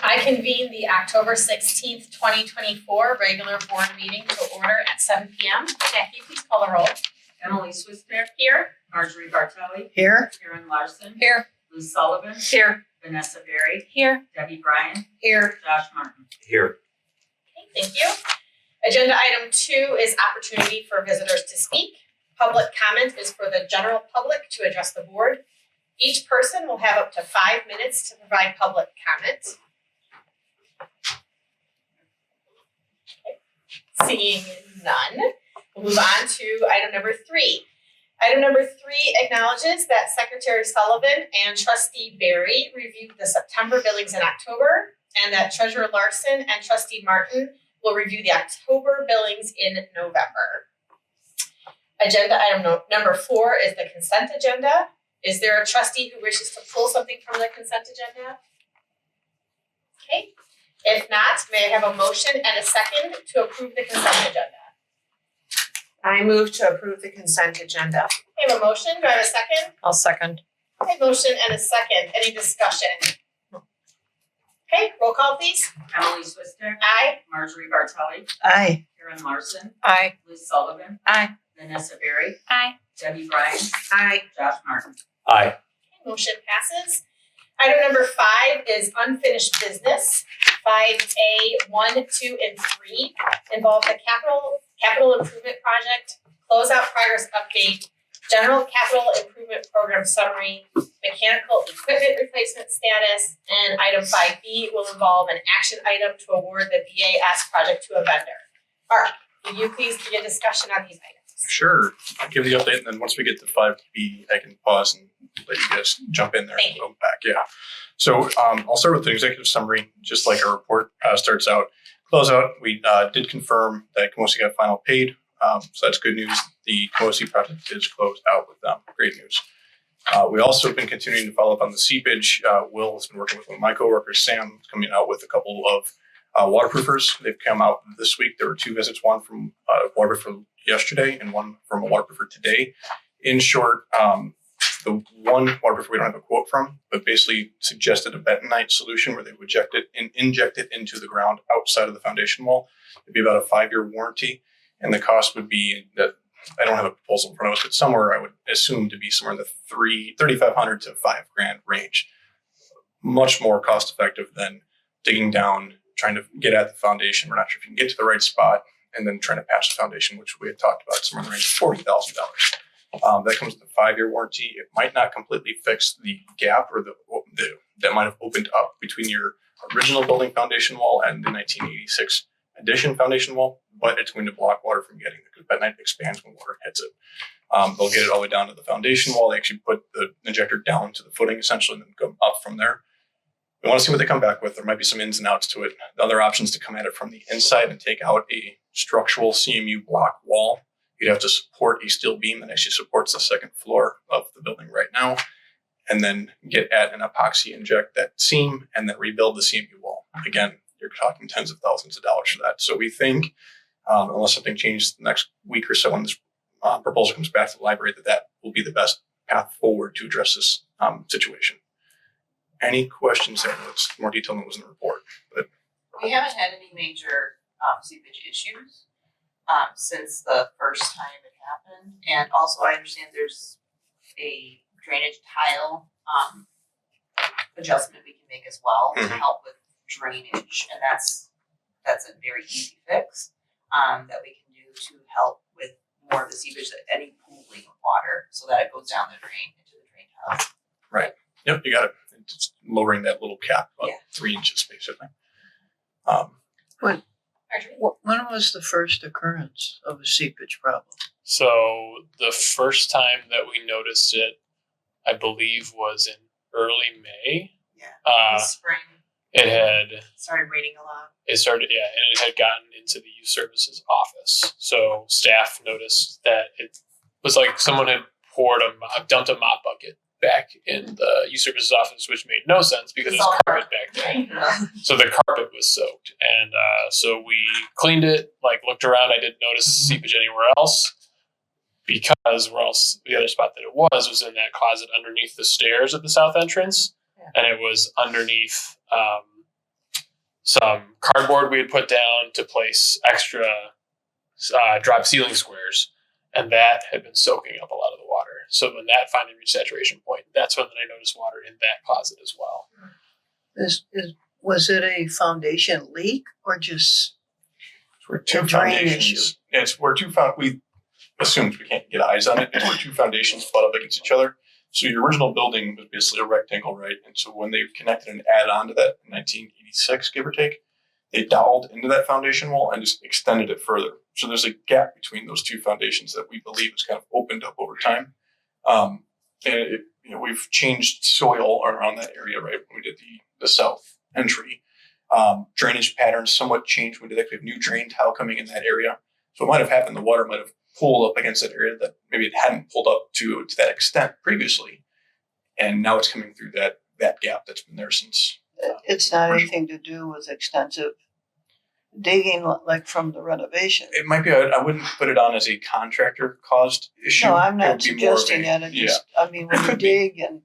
I convene the October 16th, 2024 regular board meeting to order at 7 p.m. Jackie, please call the roll. Emily Swisner. Here. Marjorie Bartelli. Here. Karen Larson. Here. Liz Sullivan. Here. Vanessa Berry. Here. Debbie Bryan. Here. Josh Martin. Here. Okay, thank you. Agenda item 2 is opportunity for visitors to speak. Public comment is for the general public to address the board. Each person will have up to 5 minutes to provide public comment. Okay. Seeing none, we'll move on to item number 3. Item number 3 acknowledges that Secretary Sullivan and Trustee Berry reviewed the September billings in October, and that Treasurer Larson and Trustee Martin will review the October billings in November. Agenda item number 4 is the consent agenda. Is there a trustee who wishes to pull something from the consent agenda? Okay. If not, may I have a motion and a second to approve the consent agenda? I move to approve the consent agenda. I have a motion. Do I have a second? I'll second. Okay, motion and a second. Any discussion? Okay, roll call please. Emily Swisner. Aye. Marjorie Bartelli. Aye. Karen Larson. Aye. Liz Sullivan. Aye. Vanessa Berry. Aye. Debbie Bryan. Aye. Josh Martin. Aye. Okay, motion passes. Item number 5 is unfinished business. 5A, 1, 2, and 3 involve the capital improvement project, closeout progress update, general capital improvement program summary, mechanical equipment replacement status, and item 5B will involve an action item to award the BAS project to a vendor. Mark, will you please begin discussion on these items? Sure. I'll give the update, and then once we get to 5B, I can pause and let you guys jump in there and go back. Yeah. So I'll start with the executive summary, just like our report starts out. Closeout, we did confirm that Camosi got final paid, so that's good news. The Camosi project is closed out with them. Great news. We also have been continuing to follow up on the seepage. Will has been working with one of my coworkers, Sam, coming out with a couple of waterproofers. They've come out this week. There were 2 visits, one from a waterproofer yesterday and one from a waterproofer today. In short, the one waterproofer we don't have a quote from, but basically suggested a bentonite solution where they would inject it into the ground outside of the foundation wall. It'd be about a 5-year warranty, and the cost would be that I don't have a proposal in front of us, but somewhere I would assume to be somewhere in the $3,500 to $5,000 range. Much more cost effective than digging down, trying to get at the foundation. We're not sure if you can get to the right spot, and then trying to patch the foundation, which we had talked about, somewhere in the range of $40,000. That comes with a 5-year warranty. It might not completely fix the gap or that might have opened up between your original building foundation wall and the 1986 addition foundation wall, but it's going to block water from getting there because bentonite expands when water hits it. They'll get it all the way down to the foundation wall. They actually put the injector down to the footing essentially and then go up from there. We want to see what they come back with. There might be some ins and outs to it. The other option is to come at it from the inside and take out a structural CMU block wall. You'd have to support a steel beam that actually supports the second floor of the building right now, and then get at an epoxy inject that seam and then rebuild the CMU wall. Again, you're talking tens of thousands of dollars for that. So we think, unless something changes the next week or so when this proposal comes back to the library, that will be the best path forward to address this situation. Any questions there? It's more detail than was in the report. But we haven't had any major seepage issues since the first time it happened. And also I understand there's a drainage tile adjustment we can make as well to help with drainage. And that's a very easy fix that we can do to help with more of the seepage, any pooling of water so that it goes down the drain into the drain tile. right. Yep, you got it. Just lowering that little cap about 3 inches basically. When was the first occurrence of a seepage problem? So the first time that we noticed it, I believe, was in early May. Yeah, in the spring. It had started raining a lot. It started, yeah, and it had gotten into the youth services office. So staff noticed that it was like someone had dumped a mop bucket back in the youth services office, which made no sense because there's carpet back there. So the carpet was soaked. And so we cleaned it, looked around. I didn't notice seepage anywhere else because the other spot that it was in that closet underneath the stairs at the south entrance. Yeah. And it was underneath some cardboard we had put down to place extra drop ceiling squares, and that had been soaking up a lot of the water. So when that finally reached saturation point, that's when I noticed water in that closet as well. Was it a foundation leak or just We're two a drain foundations. We assumed we can't get eyes on it. It's where two foundations butt up against each other. So your original building was basically a rectangle, right? And so when they connected and added on to that in 1986, give or take, they doweled into that foundation wall and just extended it further. So there's a gap between those two foundations that we believe has kind of opened up over time. And we've changed soil around that area, right? When we did the south entry. Drainage patterns somewhat changed when we did that. We have new drain tile coming in that area. So what might have happened, the water might have pulled up against that area that maybe it hadn't pulled up to that extent previously. And now it's coming through that gap that's been there since. It's not anything to do with extensive digging like from the renovation. It might be, I wouldn't put it on as a contractor caused issue. No, I'm It not would be more of suggesting that. I mean, when you Could be. dig and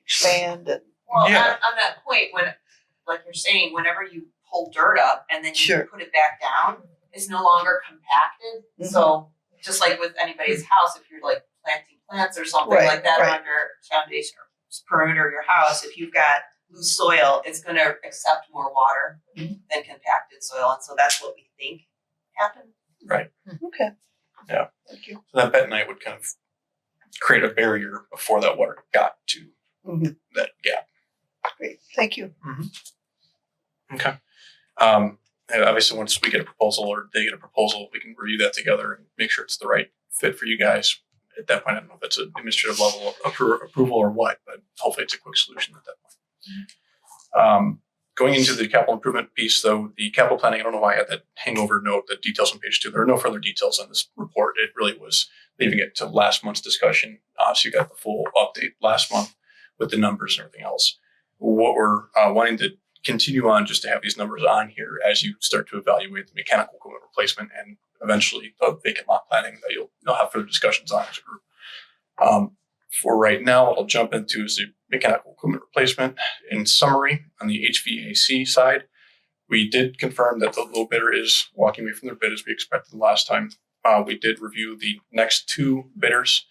expand and Well, Yeah. on that point, like you're saying, whenever you pull dirt up and then you Sure. put it back down, it's no longer compacted. Mhm. So just like with anybody's house, if you're like planting plants or something Right, like that right. on your foundation or perimeter of your house, if you've got loose soil, it's going to accept more water Mhm. than compacted soil, and so that's what we think happened. okay. Yeah. Thank you. So that bentonite would kind of create a barrier before that water got to Mhm. that gap. Great. Thank you. Okay. And obviously, once we get a proposal or they get a proposal, we can review that together and make sure it's the right fit for you guys. At that point, I don't know if it's an administrative level of approval or what, but hopefully it's a quick solution at that point. Going into the capital improvement piece, though, the capital planning, I don't know why I had that hangover note, the details on page 2. There are no further details on this report. It really was leaving it to last month's discussion. So you got the full update last month with the numbers and everything else. What we're wanting to continue on just to have these numbers on here as you start to evaluate the mechanical equipment replacement and eventually the vacant lot planning that you'll have further discussions on as a group. For right now, what I'll jump into is the mechanical equipment replacement. In summary, on the HVAC side, we did confirm that the low bidder is walking away from their bid as we expected the last time. We did review the next 2 bidders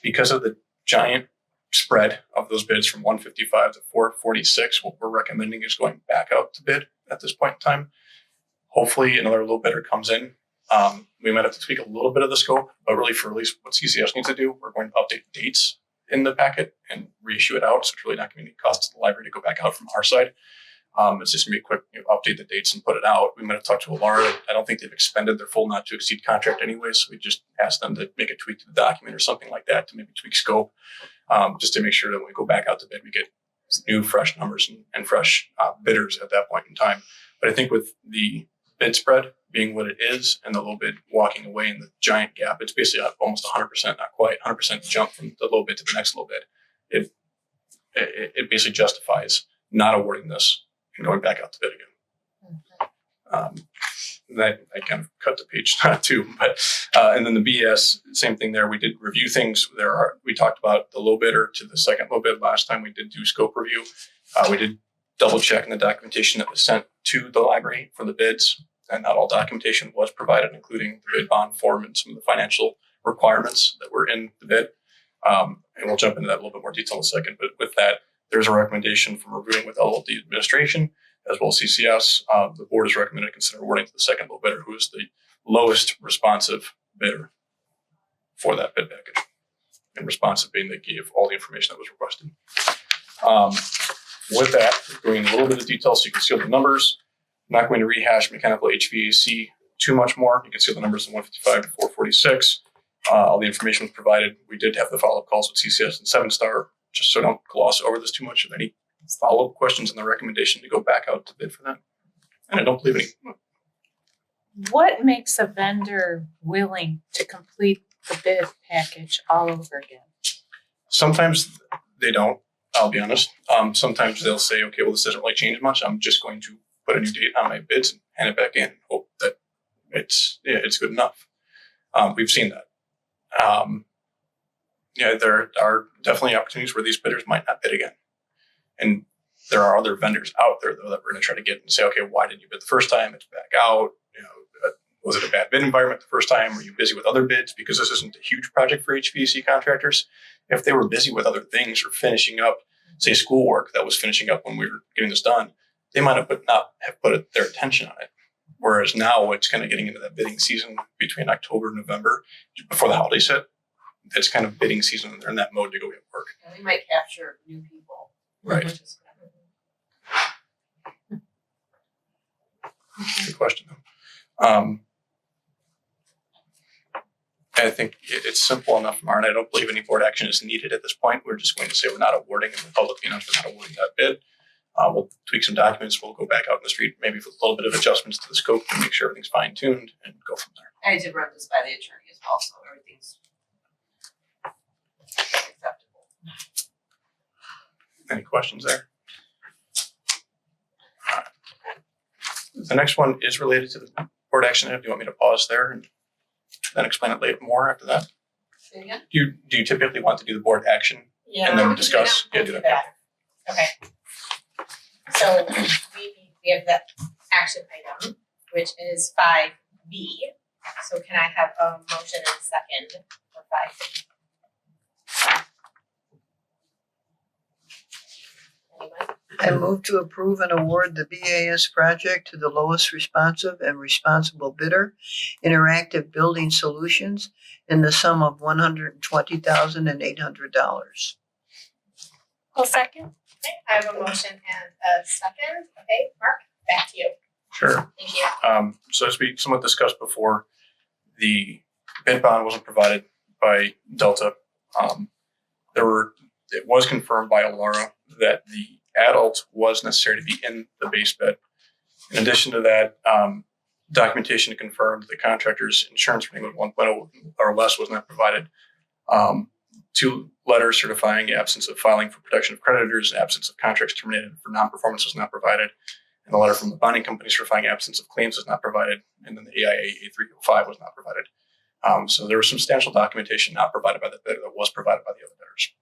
because of the giant spread of those bids from 155 to 446. What we're recommending is going back out to bid at this point in time. Hopefully another low bidder comes in. We might have to tweak a little bit of the scope, but really for at least what CCS needs to do, we're going to update dates in the packet and reissue it out. So it's really not going to be any cost to the library to go back out from our side. It's just going to be a quick update the dates and put it out. We might have talked to Alara. I don't think they've expended their full not to exceed contract anyway. So we just asked them to make a tweak to the document or something like that to maybe tweak scope, just to make sure that when we go back out to bid, we get new fresh numbers and fresh bidders at that point in time. But I think with the bid spread being what it is and the low bid walking away in the giant gap, it's basically almost 100%, not quite 100% jump from the low bid to the next low bid. It basically justifies not awarding this and going back out to bid again. That I kind of cut the page too, but and then the BS, same thing there. We did review things. We talked about the low bidder to the second low bid last time. We did do scope review. We did double check in the documentation that was sent to the library for the bids, and not all documentation was provided, including the bid bond form and some of the financial requirements that were in the bid. And we'll jump into that in a little bit more detail in a second. But with that, there's a recommendation from reviewing with LLD administration as well as CCS. The board is recommended to consider awarding to the second low bidder, who is the lowest responsive bidder for that bid package. And responsive being they gave all the information that was requested. With that, going into a little bit of detail so you can see all the numbers. I'm not going to rehash mechanical HVAC too much more. You can see the numbers in 155 to 446. All the information was provided. We did have the follow-up calls with CCS and 7-Star, just so I don't gloss over this too much. Of any follow-up questions on the recommendation to go back out to bid for that? And I don't believe any. What makes a vendor willing to complete the bid package all over again? Sometimes they don't, I'll be honest. Sometimes they'll say, okay, well, this doesn't really change much. I'm just going to put a new date on my bids and hand it back in, hope that it's good enough. We've seen that. There are definitely opportunities where these bidders might not bid again. And There are other vendors out there though that we're going to try to get and say, okay, why didn't you bid the first time? It's back out. Was it a bad bid environment the first time? Were you busy with other bids? Because this isn't a huge project for HVAC contractors. If they were busy with other things or finishing up, say, schoolwork that was finishing up when we were getting this done, they might have not have put their attention on it. Whereas now it's kind of getting into that bidding season between October and November before the holidays hit. It's kind of bidding season and they're in that mode to go get work. And we might capture new people. Right. Which is Good question though. I think it's simple enough from our end. I don't believe any board action is needed at this point. We're just going to say we're not awarding and the public announce we're not awarding that bid. We'll tweak some documents. We'll go back out in the street, maybe with a little bit of adjustments to the scope to make sure everything's fine tuned and go from there. I did run this by the attorney as well, so everything's acceptable. Any questions there? All right. The next one is related to the board action. Do you want me to pause there and then explain it later more after that? Say again? Do you typically want to do the board action Yeah. and then we can discuss? We'll Yeah, do do that. that. Okay. So we have the action item, which is 5B. So can I have a motion and a second for 5B? Anyone? I move to approve and award the BAS project to the lowest responsive and responsible bidder, Interactive Building Solutions, in the sum of $120,800. I'll second. Okay, I have a motion and a second. Okay, Mark, back to you. Sure. Thank you. So as we somewhat discussed before, the bid bond wasn't provided by Delta. It was confirmed by Alara that the adult was necessary to be in the base bid. In addition to that, documentation confirmed the contractor's insurance rating of 1.0 or less was not provided. 2 letters certifying absence of filing for protection of creditors, absence of contracts terminated for non-performance was not provided, and a letter from the bonding company certifying absence of claims was not provided, and then the AIA A305 was not provided. So there was substantial documentation not provided by the bidder that was provided by the other bidders.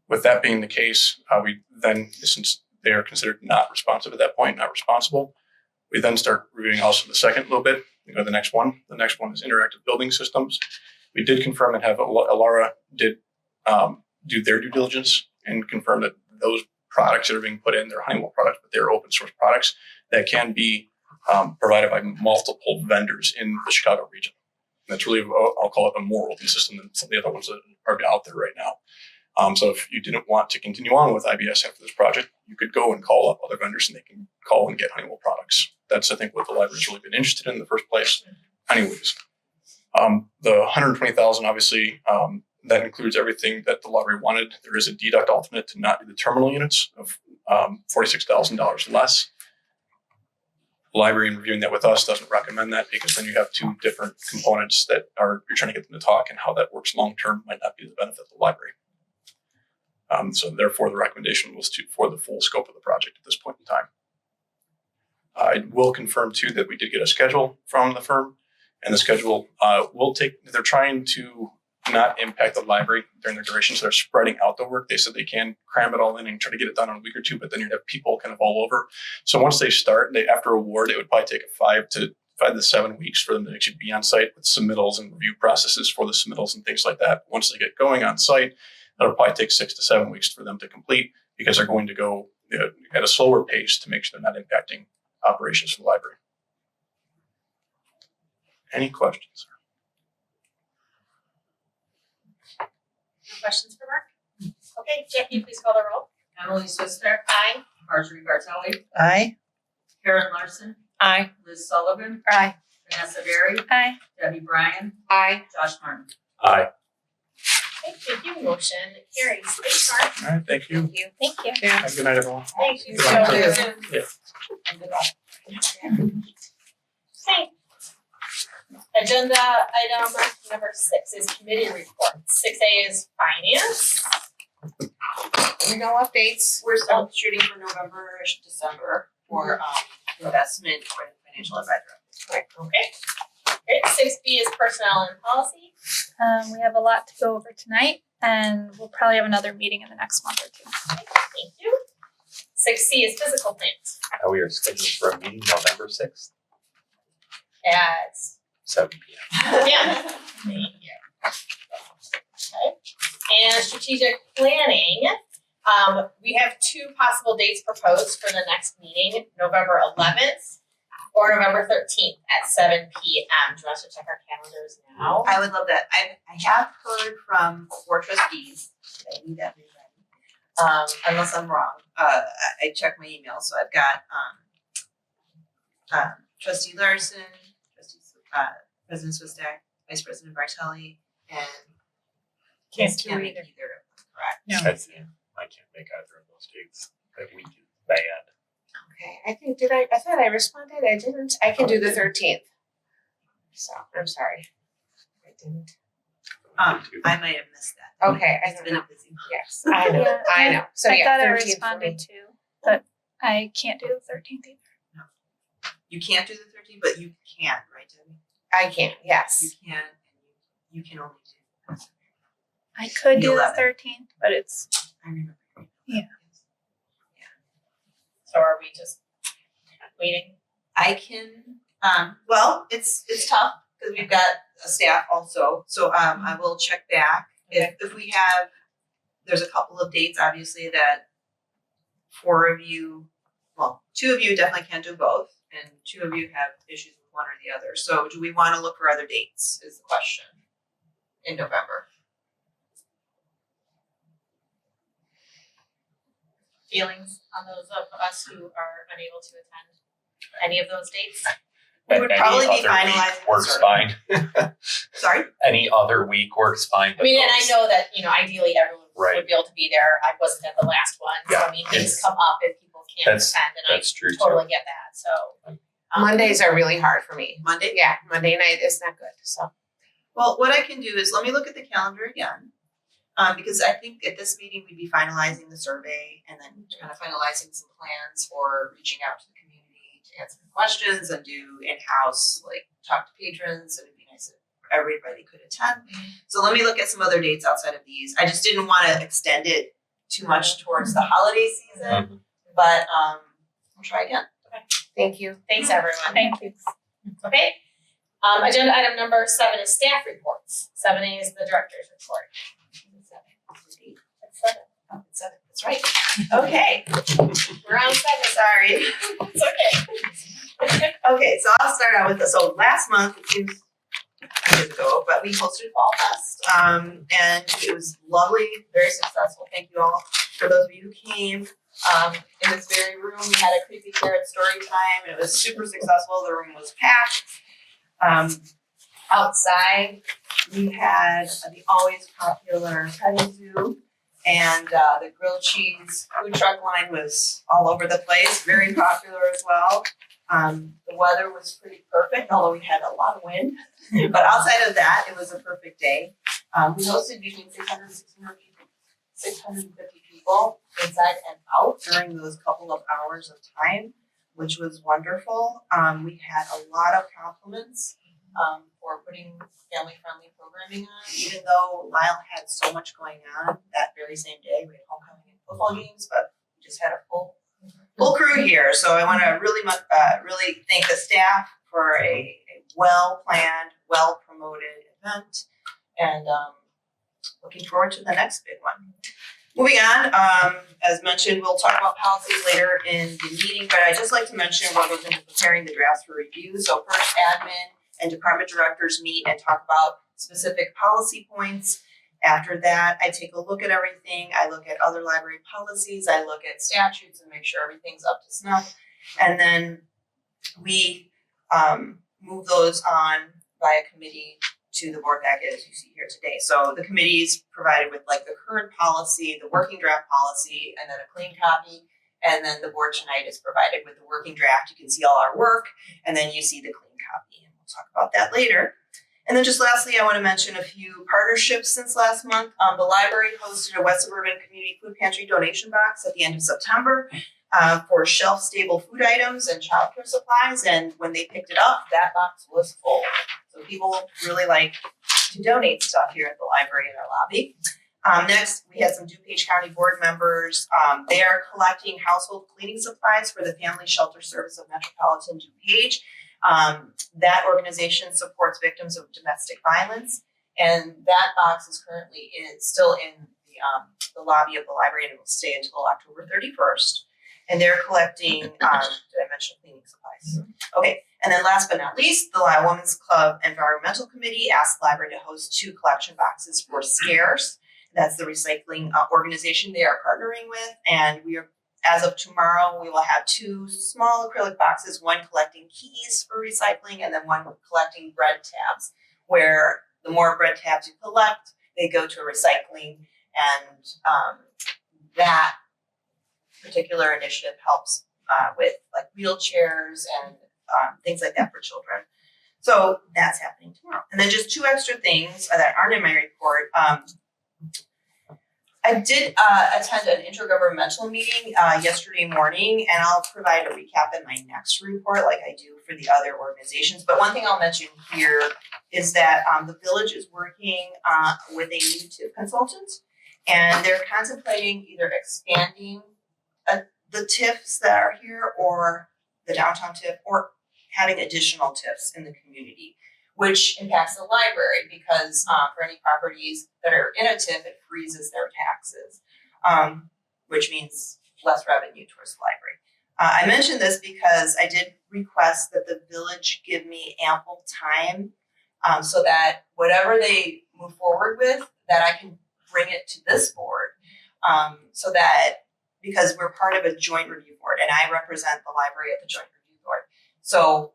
With that being the case, we then, since they are considered not responsive at that point, not responsible, we then start reviewing also the second little bit. We go to the next one. The next one is Interactive Building Systems. We did confirm and have Alara did do their due diligence and confirm that those products that are being put in, they're Honeywell products, but they're open source products that can be provided by multiple vendors in the Chicago region. And that's really, I'll call it a more open system than some of the other ones that are out there right now. So if you didn't want to continue on with IBS after this project, you could go and call up other vendors and they can call and get Honeywell products. That's, I think, what the library's really been interested in the first place. Anyways, the $120,000, obviously, that includes everything that the library wanted. There is a deduct alternate to not do the terminal units of $46,000 less. The library, in reviewing that with us, doesn't recommend that because then you have 2 different components that you're trying to get them to talk, and how that works long term might not be the benefit of the library. So therefore, the recommendation was for the full scope of the project at this point in time. I will confirm too that we did get a schedule from the firm, and the schedule will take. They're trying to not impact the library during their duration, so they're spreading out the work. They said they can cram it all in and try to get it done in a week or 2, but then you'd have people kind of all over. So once they start, after award, it would probably take 5 to 7 weeks for them to actually be on site with submittals and review processes for the submittals and things like that. Once they get going on site, that'll probably take 6 to 7 weeks for them to complete because they're going to go at a slower pace to make sure they're not impacting operations for the library. Any questions? Questions for Mark? Okay, Jackie, please call the roll. Emily Swister, Aye. Marjorie Bartelli, Aye. Karen Larson, Aye. Liz Sullivan, Aye. Vanessa Berry, Aye. Debbie Bryan, Aye. Josh Martin. Aye. Okay, thank you. Motion carries. Thanks, Mark. All right. Thank you. Thank you. Have a good night, everyone. Thank you. Good luck. So, Yeah. and good luck. Okay. Agenda item number 6 is committee reports. 6A is finance. No updates. We're still shooting for November-ish, December for investment for the financial advisor. Okay. Great. 6B is personnel and policy. We have a lot to go over tonight, and we'll probably have another meeting in the next month or 2. Thank you. 6C is physical plans. We are scheduled for a meeting November 6th, At 7 p.m. Yeah. Thank you. Okay. And strategic planning, we have 2 possible dates proposed for the next meeting, November 11th or November 13th at 7 p.m. Do you want us to check our calendars now? I would love that. I have heard from 4 trustees, they need everybody. Unless I'm wrong, I checked my email, so I've got, trustee Larson, President Swistak, Vice President Bartelli, and Can't Ms. do Kim either. either, correct? No. I can't make either of those dates. That week is bad. Okay, I think, I thought I responded, I didn't, I can do the 13th. So, I'm sorry. I didn't. I might have missed that. Okay, I It's don't been know. a busy month. Yes, I know, Yeah, I know. So I yeah, thought I 13th for me. responded too, but I can't do the 13th either. You can't do the 13th, but you can, right, Debbie? I can, You yes. can, and you can only do. I could do the 11th. 13th, but it's, I remember. Yeah. So are we just waiting? I can, well, it's tough because we've got a staff also, so I will check back. If we have, there's a couple of dates obviously that 4 of you, well, 2 of you definitely can't do both, and 2 of you have issues with one or the other. So do we want to look for other dates is the question in November? Feelings on those of us who are unable to attend any of those dates? We would probably be Any other week finalizing the works survey. fine. Sorry? Any other week works fine. I mean, and I those- know that, ideally everyone Right. would be able to be there. I wasn't at the last one, so I mean, things it's- come up if people can't that's- attend, and I That's true too. totally get that, so. Mondays are really hard for me. Monday? Yeah, Monday night is not good, so. Well, what I can do is, let me look at the calendar again. Because I think at this meeting, we'd be finalizing the survey and then kind of finalizing some plans for reaching out to the community to answer questions and do in-house, like talk to patrons, and it'd be nice if everybody could attend. So let me look at some other dates outside of these. I just didn't want to extend it too much towards the holiday season, but we'll try again. Thank you. Thanks, everyone. thank you. Okay. Agenda item number 7 is staff reports. 7A is the director's report. That's 7. That's right. Okay. We're on 7, sorry. It's okay. Okay, so I'll start out with this. So last month, it seems years ago, but we hosted Fall Fest. And it was lovely, very successful. Thank you all for those of you who came. In this very room, we had a creepy carrot story time, and it was super successful. The room was packed. Outside, we had the always popular petting zoo, and the grilled cheese food truck line was all over the place, very popular as well. The weather was pretty perfect, although we had a lot of wind. But outside of that, it was a perfect day. We hosted between 600 and 650 people inside and out during those couple of hours of time, which was wonderful. We had a lot of compliments for putting family-friendly programming on, even though Lisle had so much going on that very same day. We had homecoming and football games, but we just had a full crew here. So I want to really thank the staff for a well-planned, well-promoted event, and looking forward to the next big one. Moving on, as mentioned, we'll talk about policies later in the meeting, but I'd just like to mention what goes into preparing the drafts for review. So first, admin and department directors meet and talk about specific policy points. After that, I take a look at everything. I look at other library policies. I look at statutes and make sure everything's up to snuff. And then we move those on via committee to the board packet as you see here today. So the committee is provided with like the current policy, the working draft policy, and then a clean copy. And then the board tonight is provided with the working draft. You can see all our work, and then you see the clean copy. And we'll talk about that later. And then just lastly, I want to mention a few partnerships since last month. The library hosted a West Suburban Community Food Pantry donation box at the end of September for shelf-stable food items and childcare supplies. And when they picked it up, that box was full. So people really like to donate stuff here at the library in our lobby. Next, we had some DuPage County board members. They are collecting household cleaning supplies for the Family Shelter Service of Metropolitan DuPage. That organization supports victims of domestic violence, and that box is currently still in the lobby of the library, and it will stay until October 31st. And they're collecting, did I mention cleaning supplies? Okay, and then last but not least, the Lisle Women's Club Environmental Committee asked the library to host 2 collection boxes for Scares. That's the recycling organization they are partnering with, and we are, as of tomorrow, we will have 2 small acrylic boxes, one collecting keys for recycling and then one collecting bread tabs, where the more bread tabs you collect, they go to recycling, and that particular initiative helps with like wheelchairs and things like that for children. So that's happening tomorrow. And then just 2 extra things that aren't in my report. I did attend an intergovernmental meeting yesterday morning, and I'll provide a recap in my next report like I do for the other organizations. But one thing I'll mention here is that the village is working with a new TIF consultant, and they're contemplating either expanding the TIFs that are here, or the downtown TIF, or having additional TIFs in the community, which impacts the library because for any properties that are in a TIF, it freezes their taxes, which means less revenue towards the library. I mentioned this because I did request that the village give me ample time so that whatever they move forward with, that I can bring it to this board, so that, because we're part of a joint review board and I represent the library at the joint review board. So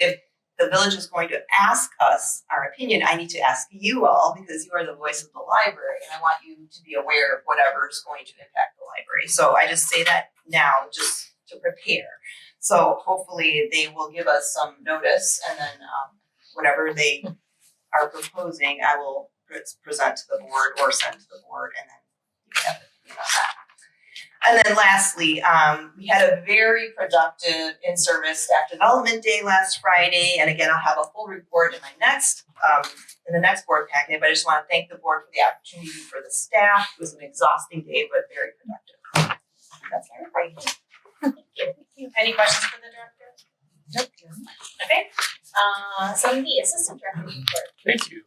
if the village is going to ask us our opinion, I need to ask you all, because you are the voice of the library, and I want you to be aware of whatever is going to impact the library. So I just say that now, just to prepare. So hopefully they will give us some notice, and then whatever they are proposing, I will present to the board or send to the board, and then you can have it on that. And then lastly, we had a very productive in-service staff development day last Friday. And again, I'll have a full report in my next, in the next board packet, but I just want to thank the board for the opportunity for the staff. It was an exhausting day, but very productive. That's my report. Thank you. Any questions for the director? Nope. Okay. So the assistant director report. Thank you.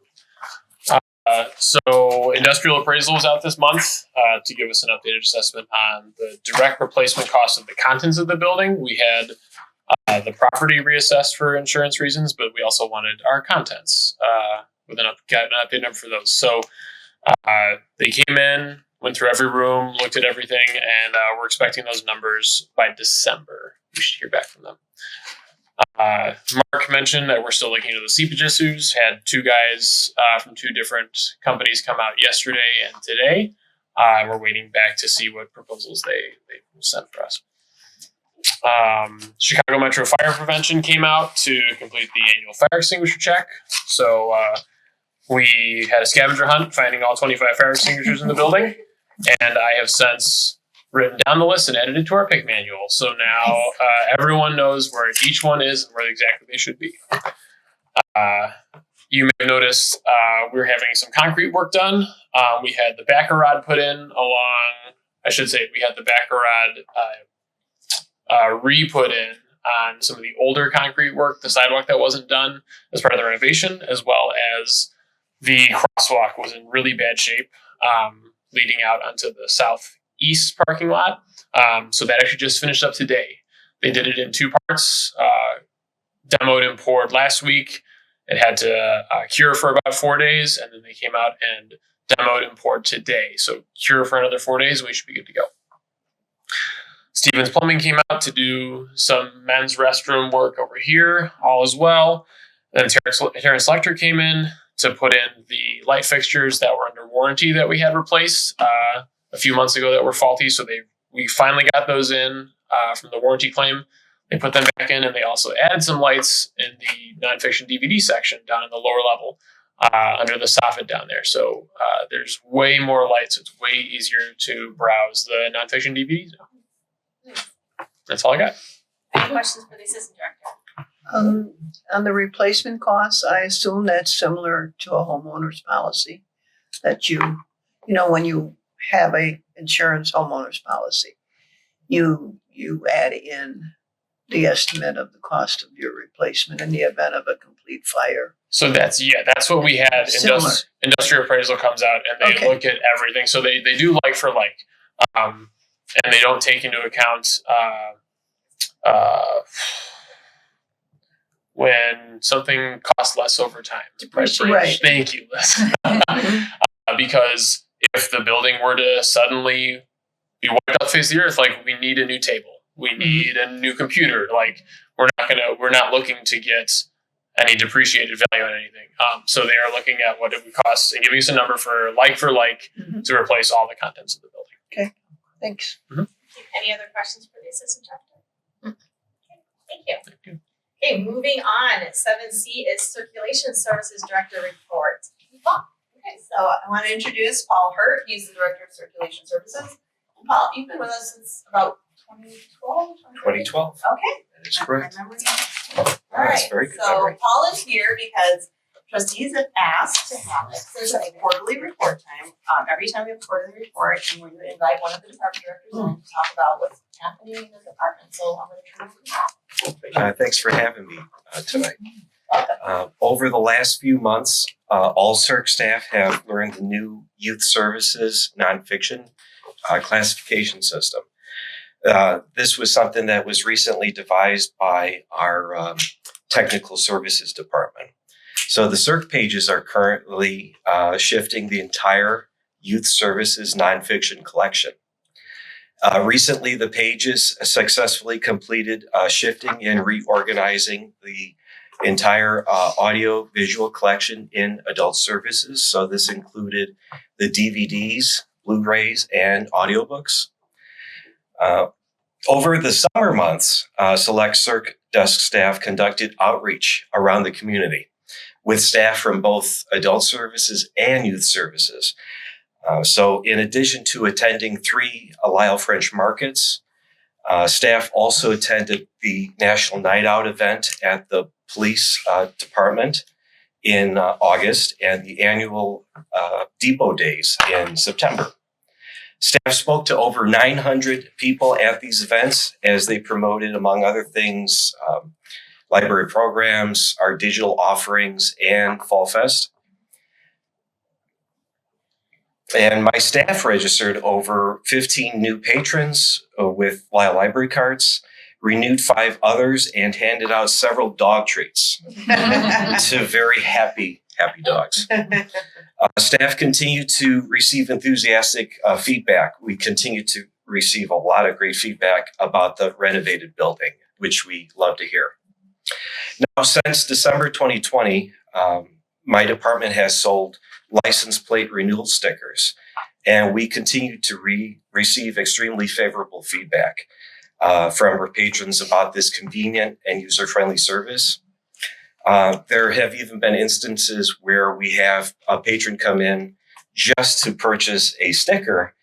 So industrial appraisal was out this month to give us an updated assessment on the direct replacement cost of the contents of the building. We had the property reassessed for insurance reasons, but we also wanted our contents with an updated number for those. So they came in, went through every room, looked at everything, and we're expecting those numbers by December. We should hear back from them. Mark mentioned that we're still looking into the seepage issues. Had 2 guys from 2 different companies come out yesterday and today. We're waiting back to see what proposals they sent for us. Chicago Metro Fire Prevention came out to complete the annual fire extinguisher check. So we had a scavenger hunt finding all 25 fire extinguishers in the building, and I have since written down the list and added it to our pick manual. So now everyone knows where each one is and where exactly they should be. You may have noticed we were having some concrete work done. We had the backer rod put in along, I should say, we had the backer rod re-put in on some of the older concrete work, the sidewalk that wasn't done as part of the renovation, as well as the crosswalk was in really bad shape, leading out onto the southeast parking lot. So that actually just finished up today. They did it in 2 parts, demoed and poured last week. It had to cure for about 4 days, and then they came out and demoed and poured today. So cure for another 4 days, we should be good to go. Stevens Plumbing came out to do some men's restroom work over here, all as well. Then Terrence Electric came in to put in the light fixtures that were under warranty that we had replaced a few months ago that were faulty. So we finally got those in from the warranty claim. They put them back in, and they also added some lights in the nonfiction DVD section down in the lower level under the soffit down there. So there's way more lights. It's way easier to browse the nonfiction DVDs now. That's all I got. Any questions for the assistant director? On the replacement costs, I assume that's similar to a homeowner's policy, that you when you have a insurance homeowners policy, you add in the estimate of the cost of your replacement in the event of a complete fire. So that's what we had. Similar. Industrial appraisal comes out and they Okay. look at everything. So they do like for like, and they don't take into account when something costs less over time. Right. Thank you, Liz. Because if the building were to suddenly be wiped out the face of the earth, like we need a new table, we need a new computer. Like we're not looking to get any depreciated value on anything. So they are looking at what it would cost and giving us a number for like to replace all the contents of the building. Thanks. Any other questions for the assistant director? Okay, thank you. Okay, moving on. 7C is Circulation Services Director Report. Okay, so I want to introduce Paul Hurt. He's the Director of Circulation Services. And Paul, you've been with us since about 2012? 2012. Okay. That is correct. My memory. All right. That's very good So memory. Paul is here because trustees have asked to have it. There's a quarterly report time. Every time we have a quarterly report, and we would invite one of the department directors in to talk about what's happening in the department. So I'm going to turn it over to Paul. Thanks for having me tonight. Over the last few months, all CIRC staff have learned the new youth services nonfiction classification system. This was something that was recently devised by our technical services department. So the CIRC pages are currently shifting the entire youth services nonfiction collection. Recently, the pages successfully completed shifting and reorganizing the entire audio visual collection in adult services. So this included the DVDs, Blu-rays, and audiobooks. Over the summer months, select CIRC desk staff conducted outreach around the community with staff from both adult services and youth services. So in addition to attending 3 Lisle French markets, staff also attended the National Night Out event at the police department in August and the annual Depot Days in September. Staff spoke to over 900 people at these events as they promoted, among other things, library programs, our digital offerings, and Fall Fest. And my staff registered over 15 new patrons with Lisle library cards, renewed 5 others, and handed out several dog treats to very happy dogs. Staff continue to receive enthusiastic feedback. We continue to receive a lot of great feedback about the renovated building, which we love to hear. Now, since December 2020, my department has sold license plate renewal stickers, and we continue to receive extremely favorable feedback from our patrons about this convenient and user-friendly service. There have even been instances where we have a patron come in just to purchase a sticker,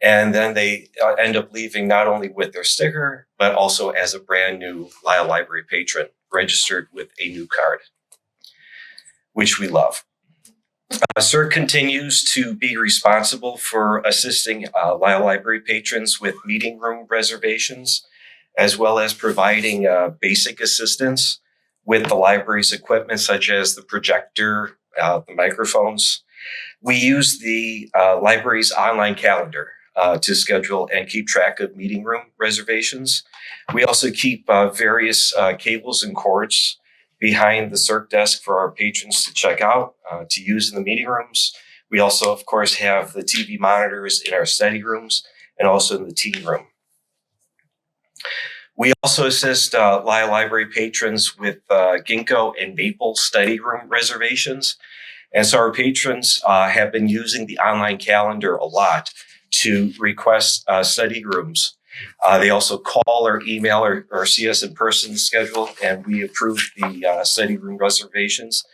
and then they end up leaving not only with their sticker, but also as a brand new Lisle Library patron registered with a new card, which we love. CIRC continues to be responsible for assisting Lisle Library patrons with meeting room reservations, as well as providing basic assistance with the library's equipment, such as the projector, the microphones. We use the library's online calendar to schedule and keep track of meeting room reservations. We also keep various cables and cords behind the CIRC desk for our patrons to check out, to use in the meeting rooms. We also, of course, have the TV monitors in our study rooms and also in the teen room. We also assist Lisle Library patrons with ginkgo and maple study room reservations. And so our patrons have been using the online calendar a lot to request study rooms. They also call or email or see us in person to schedule, and we approve the study room reservations.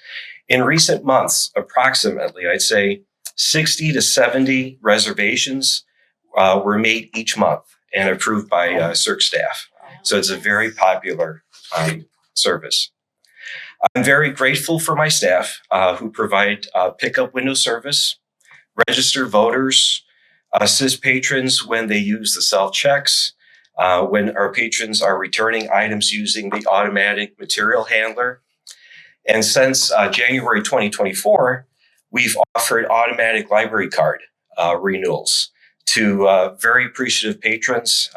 In recent months, approximately, I'd say 60 to 70 reservations were made each month and approved by CIRC staff. So it's a very popular service. I'm very grateful for my staff who provide pickup window service register voters, assist patrons when they use the self-checks, when our patrons are returning items using the automatic material handler. And since January 2024, we've offered automatic library card renewals to very appreciative patrons.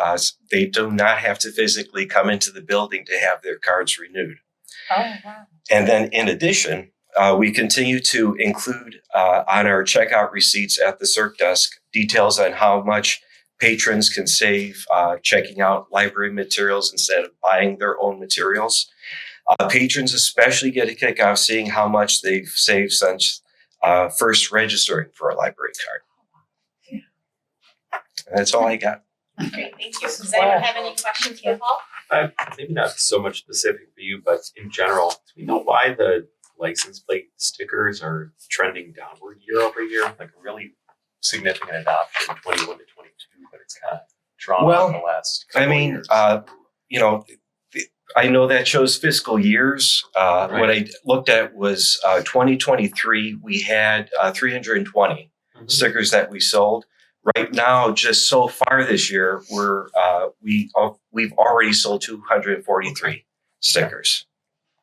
They do not have to physically come into the building to have their cards renewed. Oh, wow. And then in addition, we continue to include on our checkout receipts at the CERC desk details on how much patrons can save checking out library materials instead of buying their own materials. Patrons especially get a kick out of seeing how much they've saved since first registering for a library card. And that's all I got. Great, thank you. Does anyone have any questions for Paul? Maybe not so much specific for you, but in general, do we know why the license plate stickers are trending downward year over year? Like a really significant adoption, 21 to 22, but it's kind of drawn Well, out the last I couple mean, years. I know that shows fiscal years. What I looked at was 2023, we had 320 stickers that we sold. Right now, just so far this year, we've already sold 243 stickers.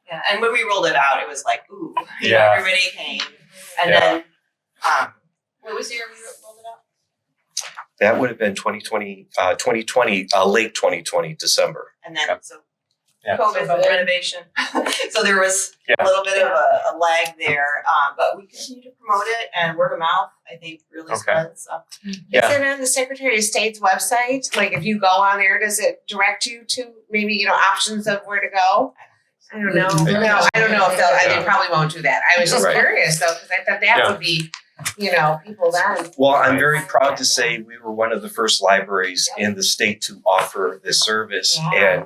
Yeah, and when we rolled it out, it was like, ooh, Yeah. everybody came. And Yeah. then, what was the year we rolled it out? That would have been 2020, late 2020, December. And then, Yep. so Yeah. COVID renovation. So there was a little bit of a lag there, but we continue to promote it, and word of mouth, I think, really spreads. So. Yeah. Is it on the Secretary of State's website? Like if you go on there, does it direct you to maybe, options of where to go? I don't know. No, I don't know if they probably won't do that. I was just Right. curious though, because I thought that Yeah. would be, people then. Well, I'm very proud to say we were one of the first libraries in the state to offer this service. Yeah.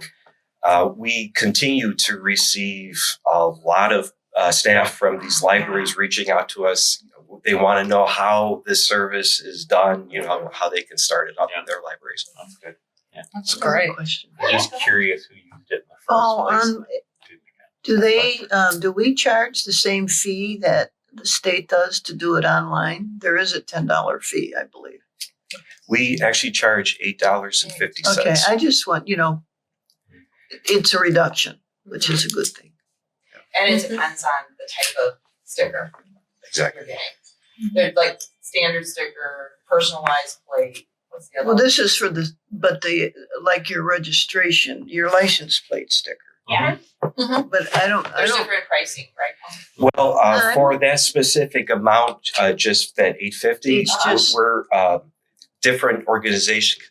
And we continue to receive a lot of staff from these libraries reaching out to us. They want to know how this service is done, how they can start it up in their libraries. That's good. That's Another great. question. I'm just curious who used it in the first Oh, place. do we charge the same fee that the state does to do it online? There is a $10 fee, I believe. We actually charge $8.50. Okay, I just want, it's a reduction, which is a good thing. And it depends on the type of sticker Exactly. you're getting. There's like standard sticker, personalized plate. What's the other Well, one? this is like your registration, your license plate sticker. Yeah. But I don't, There's different pricing, right? Well, for that specific amount, just that $8.50, It's just- we're different organizations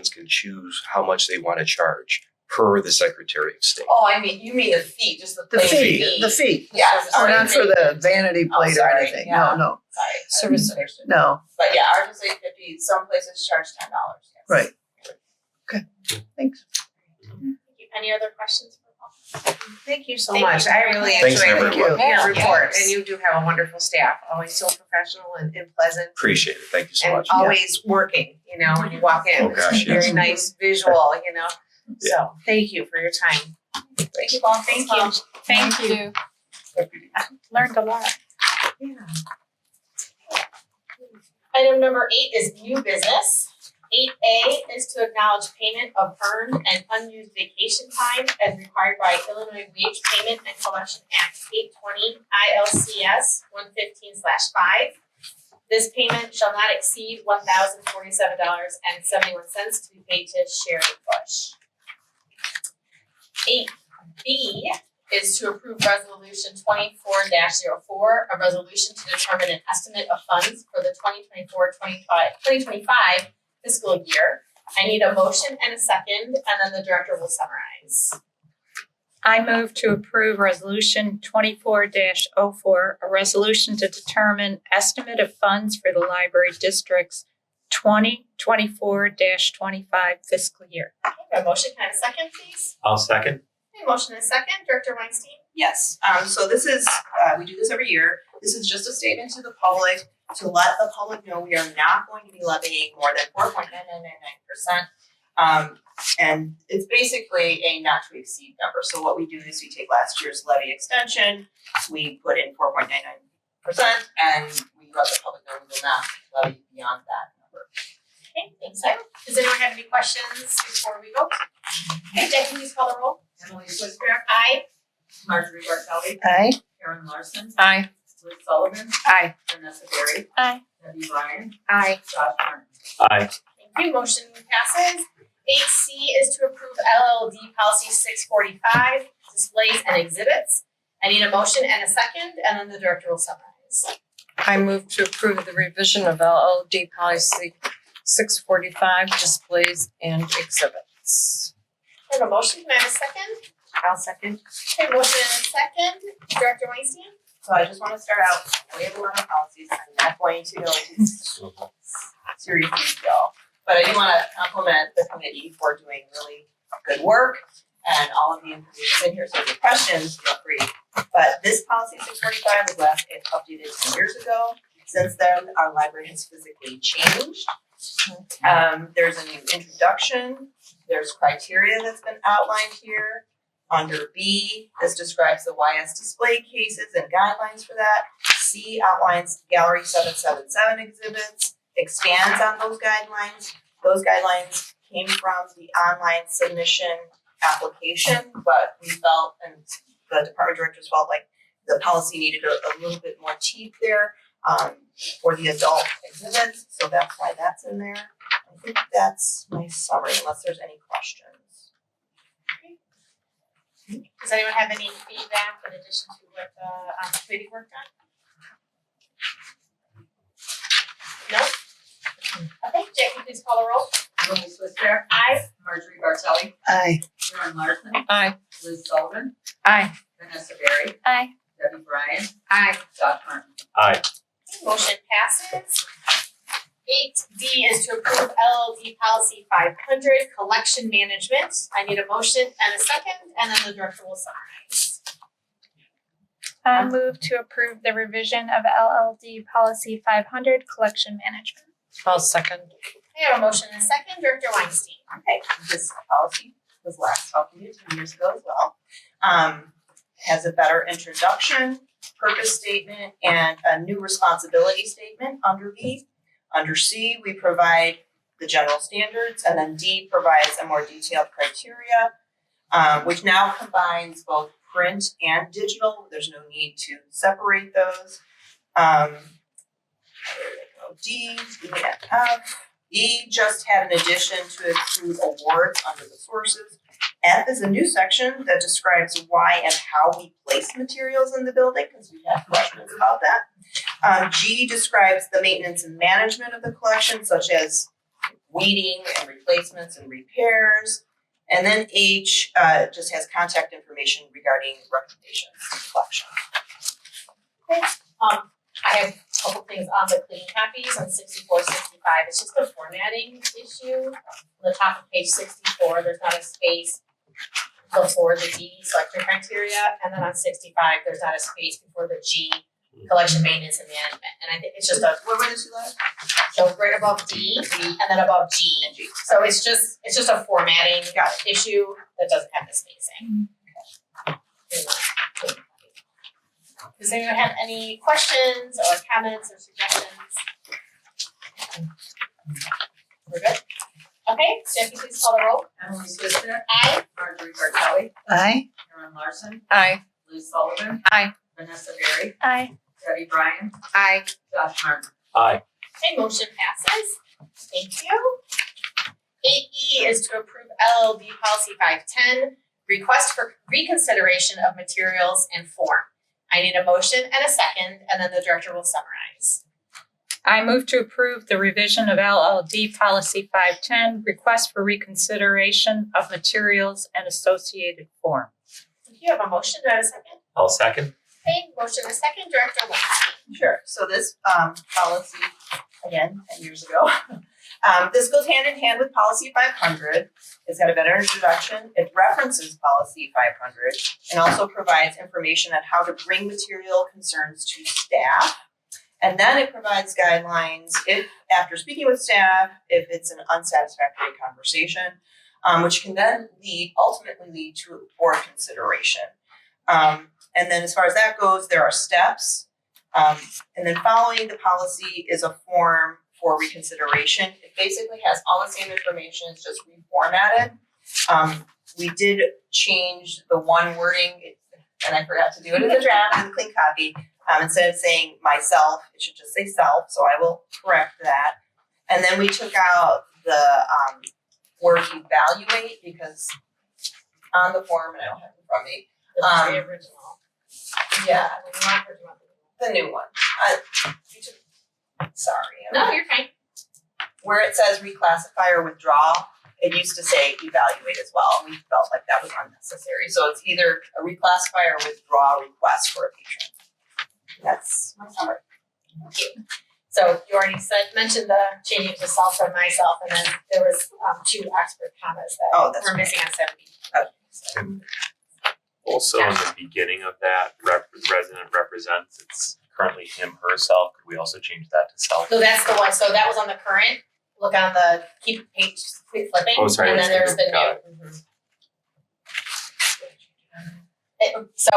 can choose how much they want to charge per the Secretary of State. Oh, you mean the fee, just the the plate fee, the fee. Yeah, Or not for the vanity plate or sorry, anything. yeah. No, Sorry. Service. Understood. no. But yeah, ours is $8.50. Some places charge $10. Yes. Right. Okay, thanks. Any other questions for Paul? Thank you so Thank much. you. I really Thanks, enjoyed everyone. your report, Yes. and you do have a wonderful staff. Always so professional and pleasant, Appreciate it. Thank you so and much. always working. When you walk in, Oh, gosh, very yes. nice visual. So thank you for your time. Thank you, Paul. Thank you. Thank you. Learned a lot. Yeah. Item number 8 is new business. 8A is to acknowledge payment of earned and unused vacation time as required by Illinois Wage Payment and Collection Act 820 ILCS 115/5. This payment shall not exceed $1,047.71 to be paid to Sherry Bush. 8B is to approve resolution 24-04, a resolution to determine an estimate of funds for the 2024-2025 fiscal year. I need a motion and a second, and then the director will summarize. I move to approve resolution 24-04, a resolution to determine estimate of funds for the library district's 2024-25 fiscal year. Okay, a motion, can I have a second, please? I'll second. Okay, motion and a second, Director Weinstein. Yes, so this is, we do this every year. This is just a statement to the public to let the public know we are not going to be levying more than 4.9999%. And it's basically a not to exceed number. So what we do is we take last year's levy extension, we put in 4.99% and we let the public know we will not levy beyond that number. Okay, thanks, Sarah. Does anyone have any questions before we vote? Okay, Jackie, please call the roll. Emily Swissair, Aye. Marjorie Bartelli, Aye. Karen Larson, Aye. Liz Sullivan, Aye. Vanessa Berry, Aye. Debbie Ryan, Aye. Josh Martin. Aye. Thank you, motion passes. 8C is to approve LLD policy 645, displays and exhibits. I need a motion and a second, and then the director will summarize. I move to approve the revision of LLD policy 645, displays and exhibits. I have a motion, can I have a second? I'll second. Okay, motion and a second, Director Weinstein? So I just wanna start out, we have a lot of policies, I'm not going to go into serious detail. But I do wanna compliment the committee for doing really good work and all of the information in here, so if you have questions, feel free. But this policy 645 was last updated 10 years ago. Since then, our library has physically changed. There's a new introduction, there's criteria that's been outlined here. Under B, this describes the YS display cases and guidelines for that. C outlines Gallery 777 exhibits, expands on those guidelines. Those guidelines came from the online submission application, but we felt, and the department directors felt like the policy needed a little bit more teeth there for the adult exhibits, so that's why that's in there. I think that's my summary, unless there's any questions. Does anyone have any feedback in addition to what the committee worked on? No? Okay, Jackie, please call the roll. Emily Swissair, Aye. Marjorie Bartelli, Aye. Karen Larson, Aye. Liz Sullivan, Aye. Vanessa Berry, Aye. Debbie Ryan, Aye. Josh Martin. Aye. Motion passes. 8D is to approve LLD policy 500, collection management. I need a motion and a second, and then the director will summarize. I move to approve the revision of LLD policy 500, collection management. I'll second. I have a motion and a second, Director Weinstein. Okay, this policy was last updated 10 years ago as well. Has a better introduction, purpose statement, and a new responsibility statement under B. Under C, we provide the general standards, and then D provides a more detailed criteria, which now combines both print and digital. There's no need to separate those. D, E, and F. E just had an addition to include awards under the sources. F is a new section that describes why and how we place materials in the building, because we had questions about that. G describes the maintenance and management of the collection, such as weeding and replacements and repairs. And then H just has contact information regarding recommendations to the collection. Okay. I have a couple things on the clean copies on 64, 65. It's just a formatting issue. On the top of page 64, there's not a space before the D selection criteria, and then on 65, there's not a space before the G collection maintenance and management. And I think it's just a Where were the two letters? so right above D and then above G. And G. So it's just a formatting issue that doesn't have the spacing. Does anyone have any questions or comments or suggestions? We're good? Okay, Jackie, please call the roll. Emily Swissair, Aye. Marjorie Bartelli, Aye. Karen Larson, Aye. Liz Sullivan. Aye. Vanessa Berry, Aye. Debbie Ryan, Aye. Josh Martin. Aye. Okay, motion passes. Thank you. 8E is to approve LLD policy 510, request for reconsideration of materials and form. I need a motion and a second, and then the director will summarize. I move to approve the revision of LLD policy 510, request for reconsideration of materials and associated form. Do you have a motion? Do I have a second? I'll second. Okay, motion and a second, Director Weinstein. Sure, so this policy, again, 10 years ago, this goes hand in hand with policy 500. It's got a better introduction. It references policy 500 and also provides information on how to bring material concerns to staff. And then it provides guidelines if, after speaking with staff, if it's an unsatisfactory conversation, which can then ultimately lead to board consideration. And then as far as that goes, there are steps And then following the policy is a form for reconsideration. It basically has all the same information, it's just reformatted. We did change the one wording, and I forgot to do it in the draft in the clean copy. Instead of saying myself, it should just say self, so I will correct that. And then we took out the word evaluate because on the form, and I don't have it in front of me. The original. Yeah, We want her to want the new one. Sorry. No, you're fine. Where it says reclassify or withdraw, it used to say evaluate as well. We felt like that was unnecessary. So it's either a reclassify or withdraw request for a patron. That's my summary. So you already mentioned the changing to self from myself, and then there was two expert commas that that's were right. missing on 70. And also in the beginning of that, resident represents, it's currently him, herself. Could we also change that to self? So that's the one. So that was on the current. Look on the keep page flipping, Oh, sorry, and then that's there's the got new. So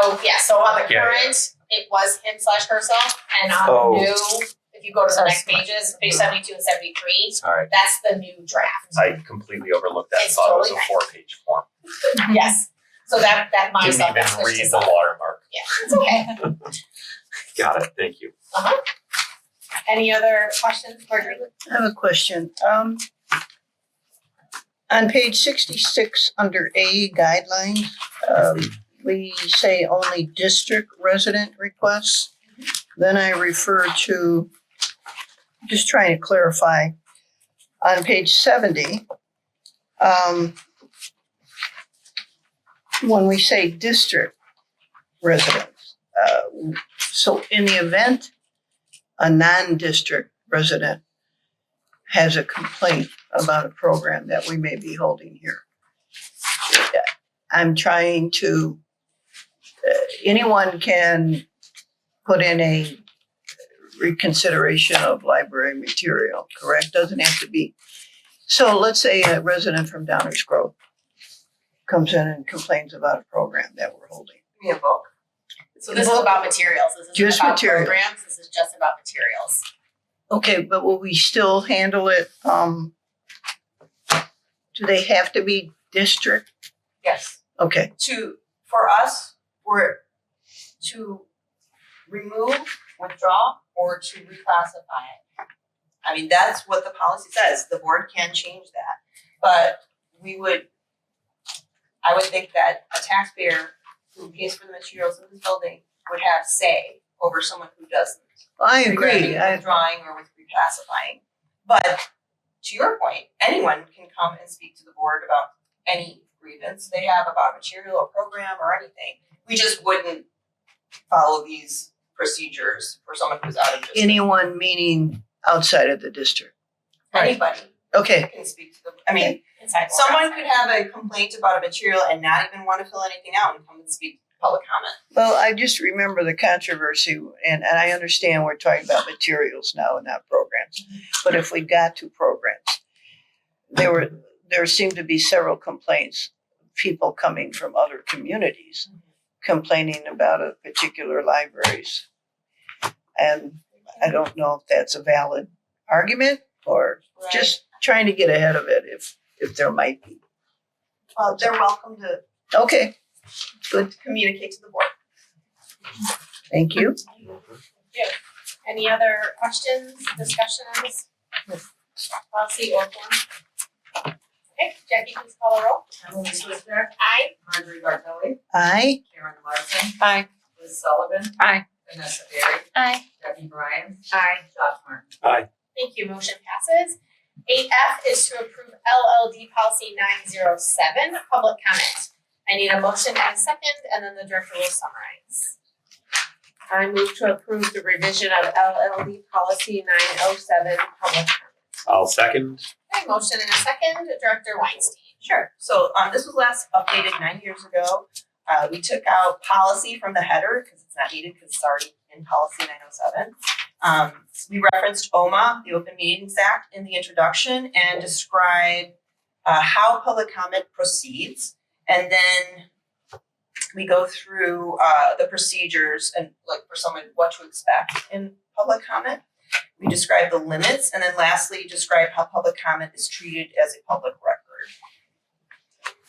on the Yeah. current, it was him/herself, and on Oh. the new, if you go to the next pages, page 72 and 73, Sorry, that's the new draft. I completely overlooked that. It's Thought it was a totally 4-page form. Yes. So that Didn't myself even is switched to read the self. watermark. Yeah, it's okay. Got it. Thank you. Any other questions, Marjorie? I have a question. On page 66, under A guidelines, we say only district resident requests. Then I refer to, just trying to clarify, on page 70, when we say district residents, so in the event a non-district resident has a complaint about a program that we may be holding here, I'm trying to, anyone can put in a reconsideration of library material, correct? Doesn't have to be. So let's say a resident from Downers Grove comes in and complains about a program that we're holding. Give me a book. So this is about materials. This isn't Just about materials. programs. This is just about materials. Okay, but will we still handle it, do they have to be district? Yes. Okay, For us, we're to remove, withdraw, or to reclassify it. I mean, that's what the policy says. The board can change that. But I would think that a taxpayer who pays for the materials in this building would have say over someone who doesn't. I agree. Regarding withdrawing or with reclassifying. But to your point, anyone can come and speak to the board about any grievance they have about material or program or anything. We just wouldn't follow these procedures for someone who's out of district. Anyone meaning outside of the district? Anybody Okay, can speak to the, I mean, Inside. someone could have a complaint about a material and not even want to fill anything out and come and speak public comment. well, I just remember the controversy, and I understand we're talking about materials now and not programs. But if we got to programs, there seemed to be several complaints, people coming from other communities complaining about a particular libraries. And I don't know if that's a valid argument or just trying to get ahead of it if there might be. Well, they're welcome to Okay, good, communicate to the board. thank you. Any other questions, discussion on this policy or form? Okay, Jackie, please call the roll. Emily Swisner, Aye. Marjorie Bartelli, Aye, Karen Larson, Aye. Liz Sullivan, Aye. Vanessa Berry, Aye. Debbie Bryan, Aye. Josh Martin. Thank you, motion passes. 8F is to approve LLD policy 907, public comment. I need a motion and a second, and then the director will summarize. I move to approve the revision of LLD policy 907, public comment. I'll second. Okay, motion and a second, Director Weinstein. Sure. So this was last updated 9 years ago. We took out policy from the header because it's not needed because it's already in policy 907. We referenced OMA, the Open Meetings Act, in the introduction and describe how public comment proceeds. And then we go through the procedures and like for someone what to expect in public comment. We describe the limits, and then lastly, describe how public comment is treated as a public record.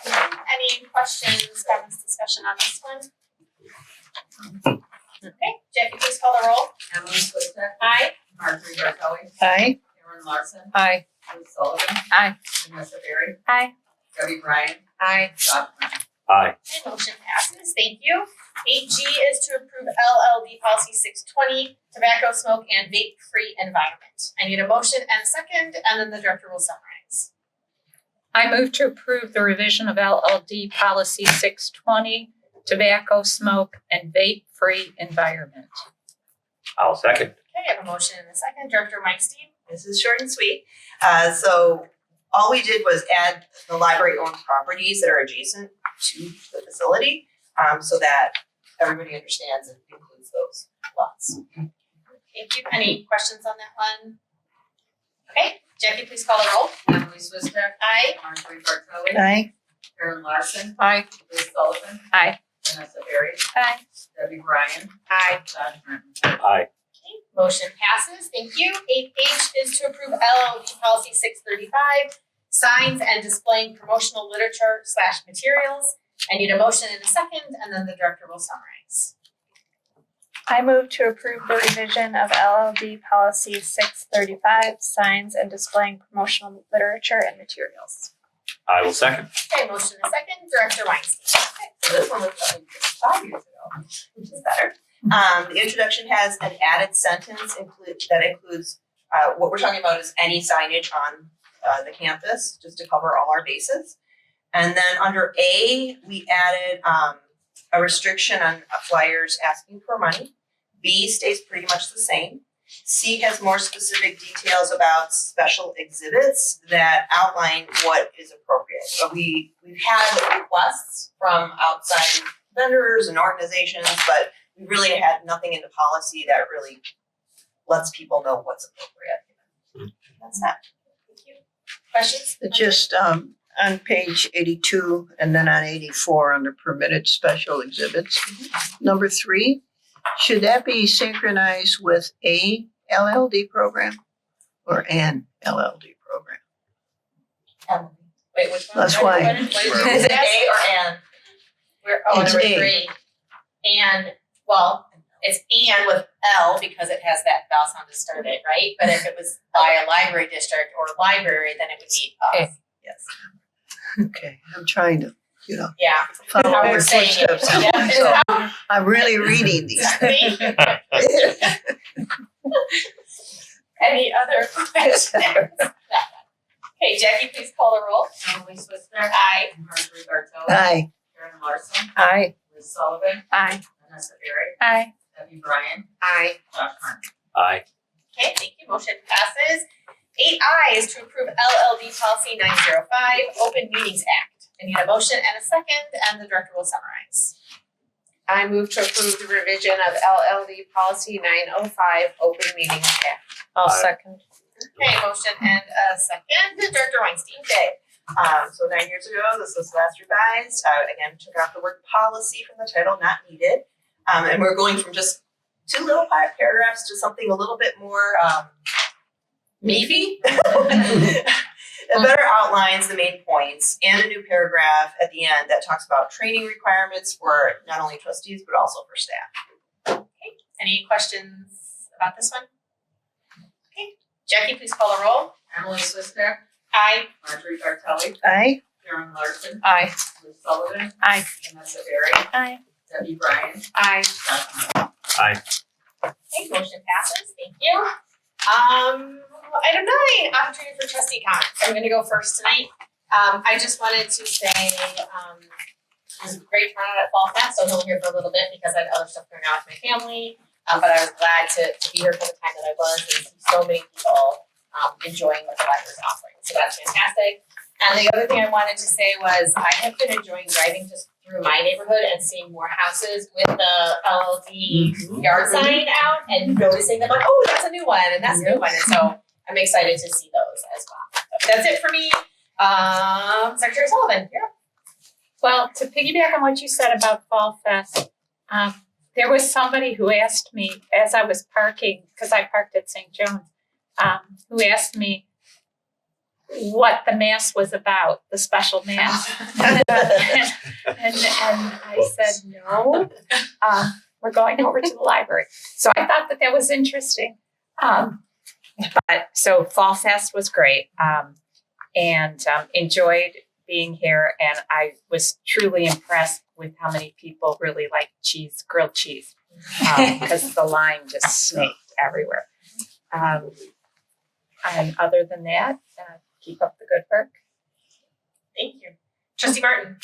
Any questions, comments, discussion on this one? Okay, Jackie, please call the roll. Emily Swiftner. Aye. Marjorie Bartelli. Aye. Karen Larson. Aye. Liz Sullivan. Aye. Vanessa Berry. Aye. Debbie Ryan. Aye. Josh Graham. Aye. Okay, motion passes, thank you. 8G is to approve LLD policy 620, tobacco, smoke, and vape-free environment. I need a motion and a second, and then the director will summarize. I move to approve the revision of LLD policy 620, tobacco, smoke, and vape-free environment. I'll second. Okay, I have a motion and a second. Director Weinstein? This is short and sweet. So all we did was add the library-owned properties that are adjacent to the facility, so that everybody understands and includes those lots. Thank you. Any questions on that one? Okay, Jackie, please call the roll. Emily Swiftner. Aye. Marjorie Bartelli. Aye. Karen Larson. Aye. Liz Sullivan. Aye. Vanessa Berry. Aye. Debbie Ryan. Aye. Josh Graham. Aye. Okay, motion passes. Thank you. 8H is to approve LLD policy 635, signs and displaying promotional literature / materials. I need a motion and a second, and then the director will summarize. I move to approve the revision of LLD policy 635, signs and displaying promotional literature and materials. I will second. Okay, motion and a second. Director Weinstein. Okay, so this one was done 5 years ago, which is better. The introduction has an added sentence that includes what we're talking about is any signage on the campus, just to cover all our bases. And then under A, we added a restriction on flyers asking for money. B stays pretty much the same. C has more specific details about special exhibits that outline what is appropriate. So we've had requests from outside vendors and organizations, but we really had nothing in the policy that really lets people know what's appropriate. That's that. Thank you. Questions? Just on page 82 and then on 84 under permitted special exhibits. Number 3, should that be synchronized with a LLD program or an LLD program? Wait, which one? That's why. Is it A or N? It's number A. 3. And, well, it's and with L because it has that vowel sound to start it, right? But if it was by a library district or library, then it would be us. Yes. Okay, I'm trying to, Yeah. follow How your we're saying it. footsteps. Yeah, So it's how- I'm really reading these. Any other questions? Okay, Jackie, please call the roll. Emily Swiftner. Aye. Marjorie Bartelli. Aye. Karen Larson. Aye. Liz Sullivan. Aye. Vanessa Berry. Aye. Debbie Ryan. Aye. Josh Graham. Aye. Okay, thank you. Motion passes. 8I is to approve LLD policy 905, Open Meetings Act. I need a motion and a second, and the director will summarize. I move to approve the revision of LLD policy 905, open meetings act. I'll Aye. second. Okay, motion and a second. Director Weinstein. Okay, so 9 years ago, this was last revised. Again, took out the word policy from the title, not needed. And we're going from just 2 little paragraphs to something a little bit more meaty. It better outlines the main points and a new paragraph at the end that talks about training requirements for not only trustees, but also for staff. Okay, any questions about this one? Okay, Jackie, please call the roll. Emily Swiftner. Aye. Marjorie Bartelli. Aye. Karen Larson. Aye. Liz Sullivan. Aye. Vanessa Berry. Aye. Debbie Ryan. Aye. Josh Graham. Aye. Okay, motion passes. Thank you. Item 9, opportunity for trustee comments. I'm gonna go first tonight. I just wanted to say, it was a great turnout at Fall Fest. I was only here for a little bit because I had other stuff going on with my family. But I was glad to be here for the time that I was and see so many people enjoying what the library's offering. So that's fantastic. And the other thing I wanted to say was I have been enjoying driving just through my neighborhood and seeing more houses with the LLD yard sign out and noticing them like, oh, that's a new one and that's a new one. And so I'm excited to see those as well. So that's it for me. Secretary Sullivan, you're up. Well, to piggyback on what you said about Fall Fest, there was somebody who asked me as I was parking, because I parked at St. John's, who asked me what the mass was about, the special mass. and I said, no, we're going over to the library. So I thought that was interesting. But so Fall Fest was great, and enjoyed being here, and I was truly impressed with how many people really like grilled cheese, because the line just snaked everywhere. And other than that, keep up the good work. Thank you. Trustee Martin.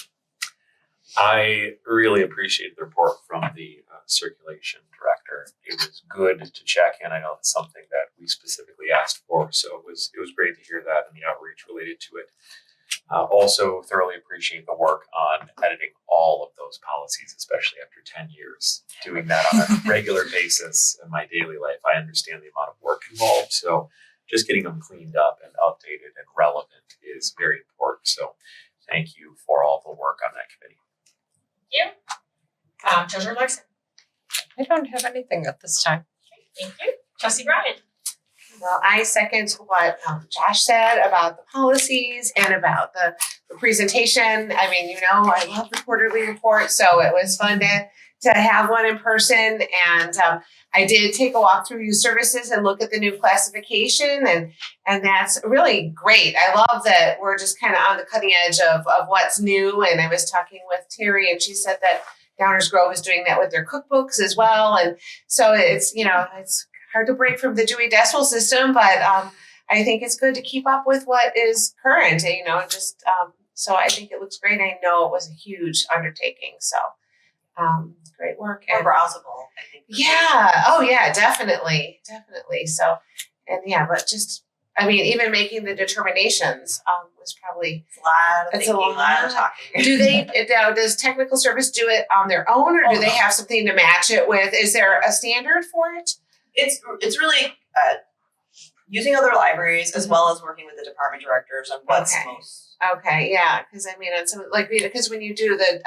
I really appreciate the report from the circulation director. It was good to check in. I know it's something that we specifically asked for, so it was great to hear that and the outreach related to it. Also thoroughly appreciate the work on editing all of those policies, especially after 10 years. Doing that on a regular basis in my daily life, I understand the amount of work involved. So just getting them cleaned up and updated and relevant is very important. So thank you for all the work on that committee. Thank you. Treasurer Larson. I don't have anything at this time. Thank you. Trustee Bryan. Well, I second what Josh said about the policies and about the presentation. I mean, I love the quarterly report, so it was fun to have one in person. And I did take a walk through youth services and look at the new classification, and that's really great. I love that we're just kind of on the cutting edge of what's new. And I was talking with Terry, and she said that Downers Grove is doing that with their cookbooks as well. And so it's hard to break from the Dewey Decimal System, but I think it's good to keep up with what is current, so I think it looks great. I know it was a huge undertaking, so great work. More browsable, I think. Yeah, oh yeah, definitely. So, and yeah, but even making the determinations was probably It's a lot of talking. Does technical service do it on their own, or do they have something to match it with? Is there a standard for it? It's really using other libraries as well as working with the department directors on what's most. Okay, yeah, because when you do the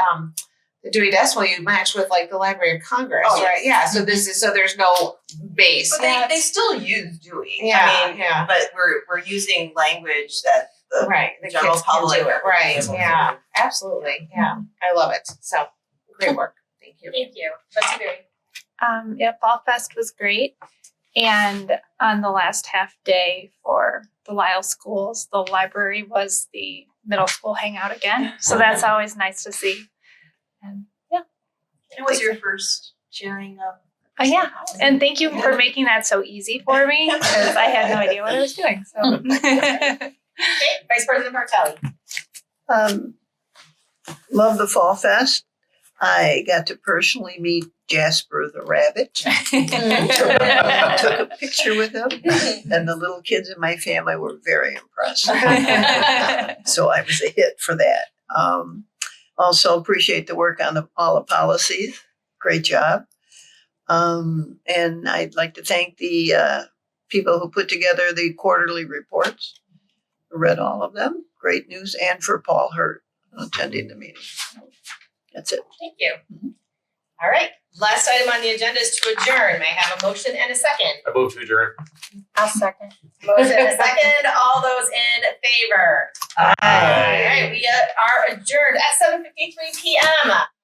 Dewey Decimal, you match with like the Library of Congress, right? Yeah, so there's no base. But they still use Dewey. Yeah, But we're using language that the general kids can public do it, right? is able to Yeah, do. absolutely. Yeah, I love it. So great work. Thank you. Thank you. Trustee Berry. Fall Fest was great. And on the last half day for the Lisle schools, the library was the middle school hangout again. So that's always nice to see. And It was your first sharing of. yeah. And thank you for making that so easy for me, because I had no idea what I was doing. So Okay. Vice President Martelli. Love the Fall Fest. I got to personally meet Jasper the rabbit. Took a picture with him, and the little kids in my family were very impressed. So I was a hit for that. Also appreciate the work on all the policies. Great job. And I'd like to thank the people who put together the quarterly reports. Read all of them. Great news. And for Paul Hurt attending the meeting. That's it. Thank you. All right. Last item on the agenda is to adjourn. May I have a motion and a second? I move to adjourn. I'll second. Motion and a second. All those in favor? Aye. All right. We are adjourned at 7:53 p.m.